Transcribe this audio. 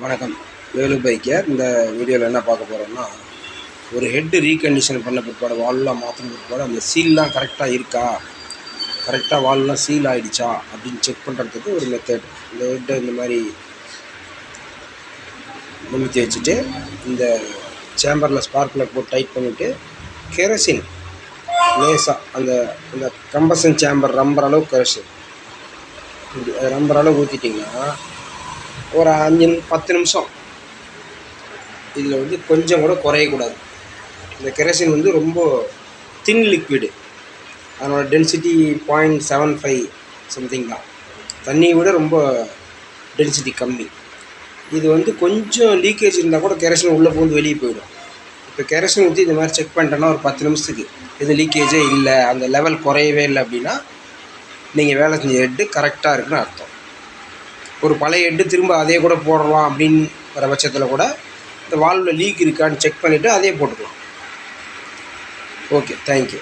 வணக்கம். வேலு பைக்கர். இந்த வீடியோவில் என்ன பார்க்க போகிறோம்னா, ஒரு ஹெட்டு ரீகண்டிஷன் பண்ண பிற்பாடு, வால்லாம் மாற்றின பிற்பாடு அந்த சீல்லாம் கரெக்டாக இருக்கா, கரெக்டாக வால்லாம் சீல் ஆகிடுச்சா அப்படின்னு செக் பண்ணுறதுக்கு ஒரு மெத்தட். இந்த ஹெட்டை இந்த மாதிரி நிமித்தி வச்சுட்டு, இந்த சேம்பரில் ஸ்பார்க் ப்ளக் போட்டு டைட் பண்ணிவிட்டு, கெரோசின் லேசாக அந்த அந்த கம்பஷன் சேம்பர் ரம்பர் அளவு கெரோசின் இப்படி ரம்பர் அளவு ஊற்றிட்டிங்கன்னா ஒரு 5-10 நிமிஷம் இதில் வந்து கொஞ்சம் கூட குறையக்கூடாது. இந்த கெரோசின் வந்து ரொம்ப தின் லிக்விடு, அதனோட டென்சிட்டி 0.75 சம்திங் தான். தண்ணியை விட ரொம்ப டென்சிட்டி கம்மி. இது வந்து கொஞ்சம் லீக்கேஜ் இருந்தால் கூட கெரோசின் உள்ளே போந்து வெளியே போயிடும். இப்போ கெரோசின் ஊற்றி இந்த மாதிரி செக் பண்ணிட்டோன்னா ஒரு 10 நிமிஷத்துக்கு இது லீக்கேஜே இல்லை, அந்த லெவல் குறையவே இல்லை அப்படின்னா நீங்கள் வேலை செஞ்ச ஹெட்டு கரெக்டாக இருக்குன்னு அர்த்தம். ஒரு பழைய ஹெட்டு திரும்ப அதே கூட போடலாம் அப்படின்னு வர பட்சத்தில் கூட இந்த வால்வில் லீக் இருக்கான்னு செக் பண்ணிவிட்டு அதே போட்டுக்கலாம். Okay, thank you.